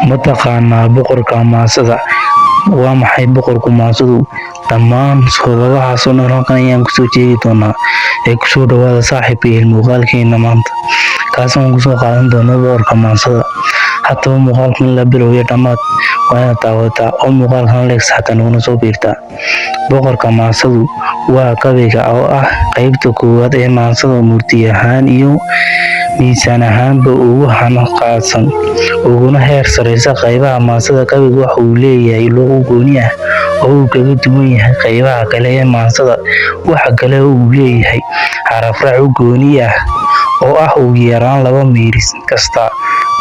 mataqaanaa boqorka maansada? waa maxay boqorka maansadu? dhammaan sababahaasoo dhan halkan ayaan kusoo jeedi doonaa ee kusoo dhawaada saaxiibayeel muuqaalkeena maanta kaasoo kusoo qaadan doona boqorka maansada. haddaba muuqaalkan la bilowyo dhammaad waa inaad daawataa oo muuqaalkan leegsa xataa naguna soo biirtaa. boqorka maansadu waa gabayga oo ah qaybta koowaad ee maansada, murti ahaan iyo miisaan ahaanba ugu hanaqaadsan uguna heer sareysa qaybaha maansada. gabaygu waxa uu leeyahay luqad gooni ah oo uu kaga duwan yahay qaybaha kale ee maansada. waxa kale oo uu leeyahay xaraf-raac gooni ah oo ah ugu yaraan 2 meeris kasta.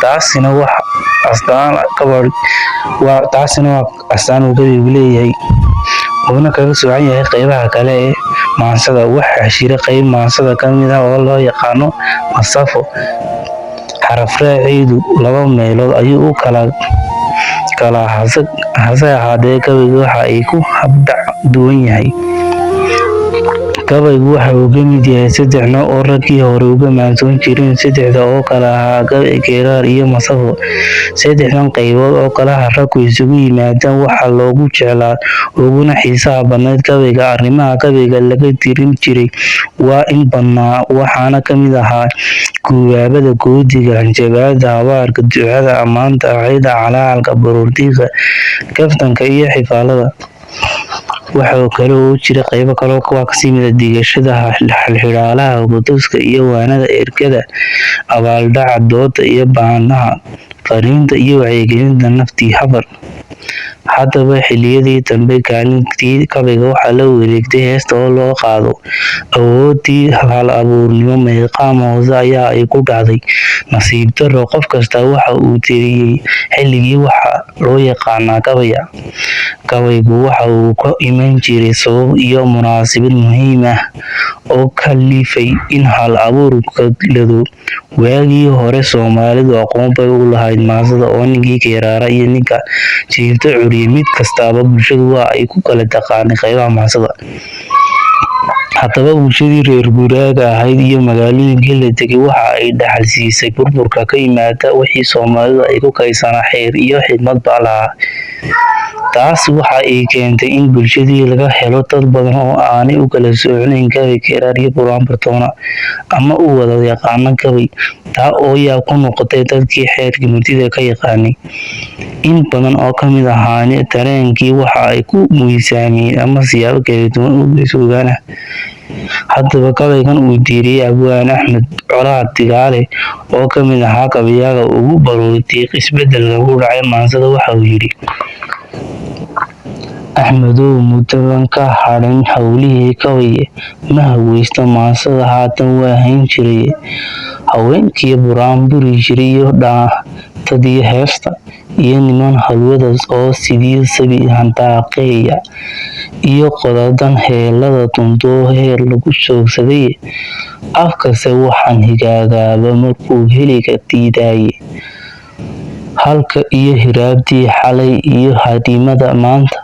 taasina waa astaan uu gabaygu leeyahay uuna kaga soocan yahay qaybaha kale ee maansada. waxaa jira qayb maansada ka mid ah oo loo yaqaano masaafo. xaraf-raaceedu 2 meelood ayuu u kala hase ahaatee gabaygu waxa ay ku habdhac duwan yahay. gabaygu waxa uu ka mid yahay 3 nooc oo raggii hore uga maansoon jireen, 3da oo kala ahaa gabay, geeraar iyo masaafo. 3dan qaybood oo kalaha raggu isugu yimaadaan waxaa loogu jeclaa uguna xiisaha badnayd gabayga. arrimaha gabayga laga tirin jiray waa in badnaa, waxaana ka mid ahaa guubaabada, goodiga, hanjabaada, habaarka, ducada, ammaanta, cayda, calacalka, baroordiiqa, kaftanka iyo xifaalada. waxa kale oo jira qaybo kale oo kasii mid digashada, xilxidhaalaha, quduska iyo waanada, ergada, abaaldhaca, dooda iyo baanaha, fariinta iyo wacyigelinta, naftii habar. haddaba xilliyadii dambe kaalintii gabayga waxaa la wareegtay heesta oo loo qaado awoodii hal-abuurnimo. meeqaam hoose ayaa ay ku dhacday. nasiib darro, qof kasta waxa uu tiriyey xilligii waxa loo yaqaanaa gabaya. gabaygu waxa uu ka iman jiray sabab iyo munaasabad muhiim ah oo kalifay in hal-abuurku lado. waagii hore Soomaalidu aqoon bay u lahayd maansada oo ninkii geeraara iyo ninka jiifta curiya mid kastaaba bulshadu waa ay ku kala taqaanay qaybaha maansada. haddaba bulshadii reer guuraaga ahayd iyo magaalooyinkii la tegay waxa ay dhaxal siisay burburka ka yimaada wixii Soomaalidu ay ku kaydsanaa xeer iyo xigmad ba lahaa. taas waxa ay keentay in bulshadii laga helo dad badan oo aanay u kala soocnayn gabay, geeraar iyo buraanburtoona ama u wada yaqaana gabay. taa oo yaab ku noqotay dadkii xeerka murtida ka yaqaanay. in badan oo ka mid ahaani dareenkii waxa ay ku miisaamiyeen ama siyaabo kala duwan u sugaan. haddaba gabaygan uu diiriyey abwaan Axmed Colaad Digaale oo ka mid ahaa gabayaaga ugu baroordiiq isbedelka ku dhacay maansada. waxa uu yidhi: axmedow, muddaban ka hadhin howlihii gabaye, ma haweysto maansada haatan waa hayn jiraye. haweenkii buraanburi jiray iyo dhaantadii heesta, iyo niman halwadaas oo sidii sabi handaaqeeya, iyo qodadan heelada duntoo heer lagu joogsaday. afkase waxaan higaagaaba markuu heliga diidaaye. halka iyo hiraabtii xalay iyo hadimada maanta,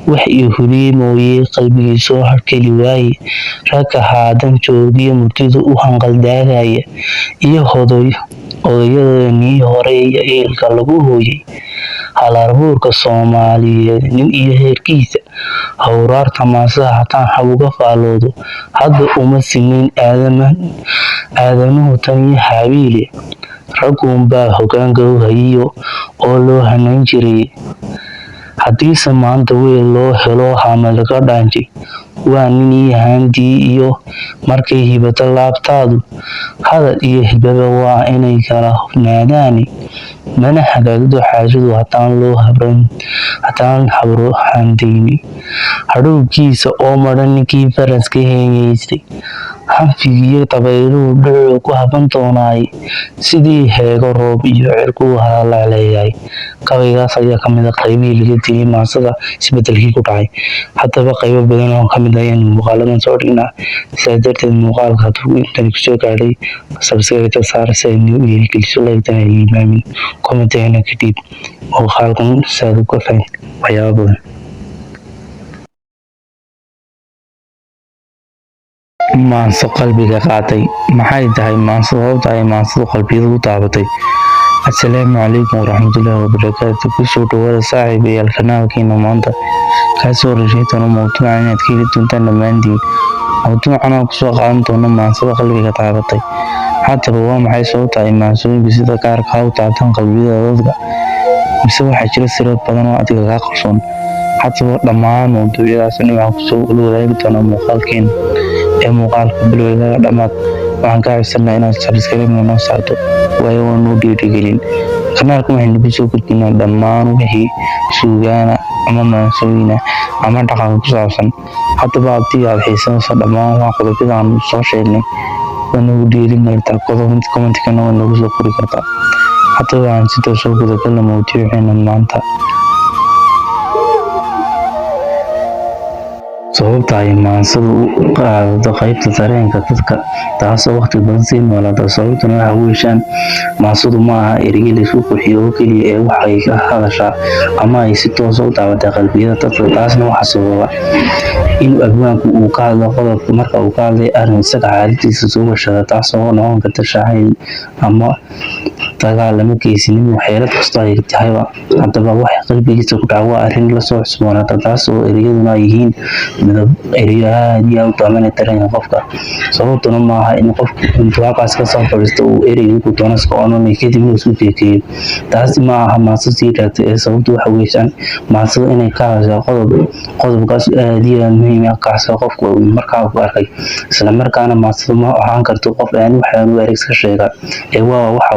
wax ii huriyey mooye qalbigii soo harkeli waaye. ragga haadan joogiyo murtida u hanqaldaagaya, iyo odayadanii hore iyo eelka lagu hooyay. hal-abuurka Soomaaliyeed nin iyo heerkiisa, hawraarta maansada hataan hab uga faaloodo. hadda uma sinayn aadanuhu tan iyo habiile. ragguunbaa hoggaanka u hayiyo oo loo hanayn jiray. haddiise maanta weel loo helo hama laga dhaanjay, waa nin iyo haandii iyo markay hibata laabtaadu. hadal iyo hibaba waa inay kala hufnaadaani, mana hagaagdo xaajadu hataan habro handayni. hadhowgiisa oo madhan ninkii faraska heenyeystay, hanfigiyo dabayluhu dhucu ku haban doonaay. sidii heego roob iyo cirkuu halaleeyahay. gabaygaas ayaa ka mid a qaybihii laga tiriyey maansada isbedelkii ku dhacay. haddaba qaybo badan oo ka mid ah ayaan muuqaaladan soo dhignaa. sidaas darteed muuqaalka hadduu intani kusoo gaadhay sabskribta saar si ay noo dhiirigeliso, laygtana ay hilmaamin, kommentaarna ka dhiib muuqaalkan si aad uga fahan waxyaabo badan. maanso qalbiga qaatay. maxay tahay maanso? sababta ay maansadu qalbiyada u taabatay? Asalaamu calaykum waraxmatullaahi wabarakaatu. Kusoo dhawaada saaxiibayaal kanaalkeena maanta kaasoo rashay doono mawduuca inaad ka heli doontaan dhammaantiin. Mawduucan aan kusoo qaadan doono maansada qalbiga taabatay. Haddaba waa maxay sababta ay maansooyinku sida gaarka ah u taabtaan qalbiyada dadka? Mise waxaa jira sirro badan oo adiga kaa qarsoon? Haddaba dhammaan mawduucyadaas waxaan kusoo wadaagi doonaa muuqaalkeena muuqaalka bilowga ilaa dhammaad. Waxaan kaa codsanayaa inaad subscribe noo saarto waayo waa noo dhiirigelin. Kanaalka waxaynu kusoo gudbinaa dhammaan wixii suugaana ama maansooyin ama dhaqanka ku saabsan. Haddaba haddii aad xiisaynayso dhammaan qodobbada aan soo sheegnay waa nagu dhiirin kartaa commentkana waa nagu soo qori kartaa. Haddaba aan si toos ah u guda galno mawduuceena maanta. Sababta ay maansadu u qaadato qaybta dareenka dadka taasoo waqti badan sii noolaata. Sababtuna waxa weeyaan maansadu ma aha erey la isku qurxiyo oo keliya ee waxay ka hadashaa ama ay si toos ah u taabataa qalbiyada dadka. Taasna waxaa sababa in abwaanku uu ka hadlo qodobka marka uu ka hadlay arrin isaga xaaladiisa soo gashada, taasoo noqon karta jacayl ama dagaal ama geesinimo, xeelad kastoo ay tahayba. Haddaba waxa qalbigiisa ku dhaca waa arrin la soo cusboonaata, taasoo ereyaduna ay yihiin ereyo aad iyo aad u taabanaya dareenka qofka. Sababtuna ma aha in qofku intuu halkaas ka soo fadhiisto uu ereyga ku doono iska odhanay kadibna isku sheekeeyo. Taasi ma aha maansad sii raagtay ee sababtu waxa weeyaan maansada inay ka hadashaa qodobkaas aad iyo aad muhiim ah kaasoo qofku markaa ku arkay. Isla markaana maansadu ma ahaan karto qof aan waxaan u ereyga sheega ee waa waxa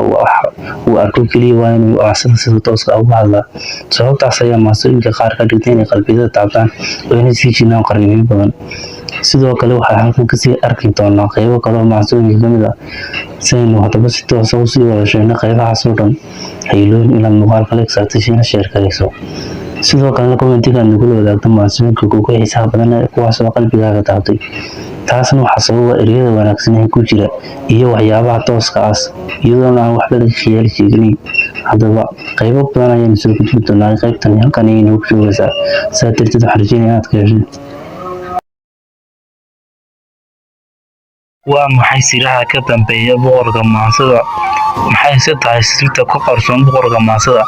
uu arko keliya waa inuu maansada sida tooska ah uga hadlaa. Sababtaas ayaa maansooyinka qaar ka dhigtay inay qalbiyada taabtaan oo inay sii jiraan qarniyo badan. Sidoo kale waxaan halkan kasii arki doonaa qaybo kale oo maansooyinka ka mid ah si aynu haddaba si toos ah usii wada sheegno qaybahaas oo dhan. Hayloobin inaad muuqaalka like saarto siina share garayso. Sidoo kalena commentiga nagula wadaagto maansooyinka kugu xiisaha badan kuwaas oo qalbigaaga taabtay. Taasna waxaa sababa ereyada wanaagsan ee ku jira iyo waxyaabaha tooska ah iyadoon aan waxba laga khiyaali sheegin. Haddaba qaybo badan ayaynu soo gudbi doonaa qaybtan halkan ayay noogu joogaysaa. Sidaa darteed waxaan rajeynayaa inaad ka hesho. Waa maxay siraha ka dambeeya boqorka maansada? Maxayse tahay sirta ku qarsoon boqorka maansada?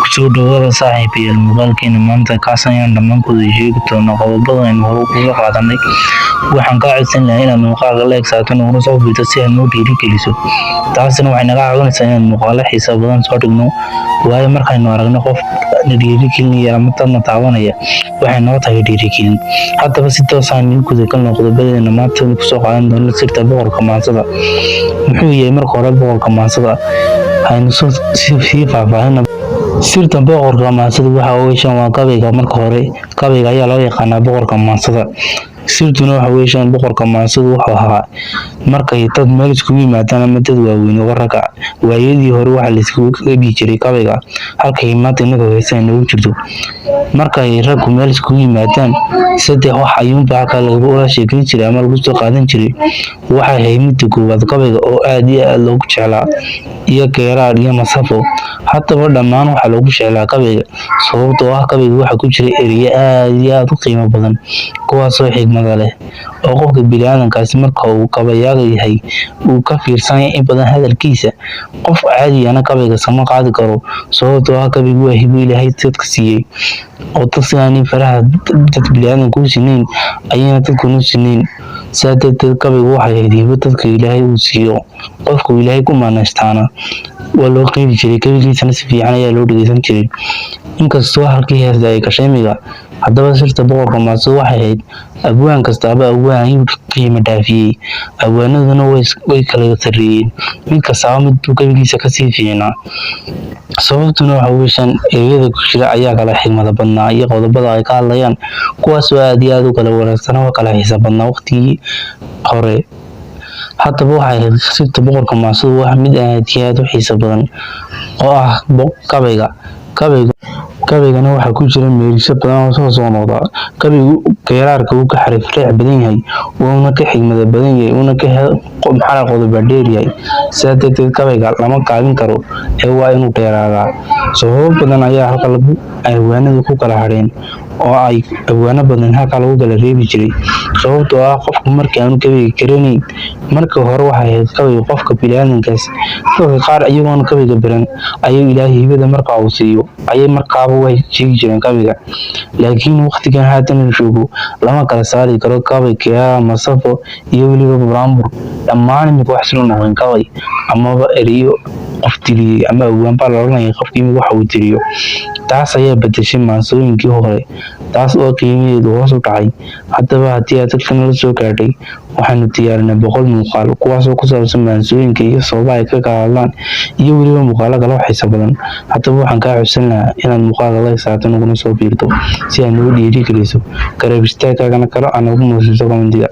Kusoo dhawaada saaxiibayaal muuqaalkeena maanta kaas ayaan dhammaantood sheegi doonaa qodobada aynu hore uga qaadanay. Waxaan kaa codsan lahaa inaad muuqaalka like saarto naguna soo biirto si aad noo dhiirigeliso. Taasina waxay naga caawinaysaa inaan muuqaalo xiiso badan soo dhigno waayo markaynu aragno qof dhiirigelinaya ama dadna taabanaya waxay noo tahay dhiirigelin. Haddaba si toos ah aynu guda galno qodobadeena maanta kusoo qaadan doono sirta boqorka maansada. Muxuu yahay marka hore boqorka maansada? Aynu sii faahfaahin. Sirta boqorka maansada waxa weeyaan waa gabayga. Marka hore gabayga ayaa loo yaqaanaa boqorka maansada. Sirtuna waxa weeyaan boqorka maansadu wuxuu ahaa markay dad meel iskugu yimaadaan ama dad waaweyn oo ragga waayadii hore waxa la iskugu qeybi jiray gabayga halkay maanta inaga heesaan noogu jirto. Markay raggu meel iskugu yimaadaan saddex wax ayuunbaa halkaa laga sheekeyn jiray ama lagu soo qaadan jiray. Waxay ahayd midda koowaad gabayga oo aad iyo aad loogu jeclaa iyo geeraar iyo masafo. Haddaba dhammaan waxaa loogu jeclaa gabayga sababtoo ah gabayga waxaa ku jira ereyo aad iyo aad u qiimo badan kuwaasoo xigmad leh oo qofka bini'aadamkaasi marka uu gabayaaga yahay uu ka fiirsanaya in badan hadalkiisa. Qof caadiyana gabayga sama qaadi karo sababtoo ah gabaygu waa hibo Ilaahay dadka siiyey oo dad sidaan faraha dad bini'aadamku u siinayn ayayna dadkuna u siinayn. Sidaa darteed gabaygu waxay ahayd hibo dadka Ilaahay uu siiyo qofku Ilaahay ku maanaystaana waa loo qeybi jiray gabaygiisana si fiican ayaa loo dhegeysan jiray inkastoo halkii heesta ay gashay miga. Haddaba sirta boqorka maansada waxay ahayd abwaan kastaaba abwaan ayuu qiimo dhaafiyey. Abwaanaduna way kala sarreeyeen mid kastaaba mid buu gabaygiisa kasii fiicnaa. Sababtuna waxa weeyaan ereyada ku jira ayaa kala xigmada badnaa iyo qodobada ay ka hadlayaan kuwaasoo aad iyo aad u kala wanaagsan oo kala xiiso badnaa waqtigii hore. Haddaba waxay ahayd sirta boqorka maansada waa mid aad iyo aad u xiiso badan oo ah gabayga. Gabaygana waxaa ku jira meerisyo badan oo soo noqda. Gabaygu geeraarka uu ka xariif reex badan yahay wuuna ka xigmada badan yahay wuuna ka qodobo dheer yahay. Sidaa darteed gabayga lama gaabin karo ee waa inuu dheeraadaa. Sababo badan ayaa halka abwaanadu ku kala hadheen oo ay abwaano badan halkaa lagu kala reebi jiray, sababtoo ah qofku markii aanu gabayga garanayn marka hore waxay ahayd gabayga qofka bini'aadamkaas. Dadka qaar iyagoon gabayga baran ayuu ilaahay hibada markaa uu siiyo ayay markaaba way sheegi jireen gabayga, laakiin waqtigan haatan la joogo lama kala saari karo gabay, geeraar, masaafo iyo weliba buraanbur. Dhammaan imika wax isla noqdeen gabay amaba ereyo qof tiriyey ama abwaan baa la odhanaya qofkii waxa uu tiriyo. Taas ayaa bedeshay maansooyinkii hore, taas oo qiimaheedu hoos u dhacay. Haddaba haddii aad dadka nala soo gaadhay, waxaanu diyaarinay 100 muuqaal kuwaasoo ku saabsan maansooyinka iyo sababaha ay ka kala hadlaan iyo weliba muuqaalo kale oo xiiso badan. Haddaba waxaan kaa codsan lahaa inaad muuqaalka like saarto naguna soo biirto si aad nagu dhiirigeliso garab istaaggaagana kale aad nagu muujiso commentiga.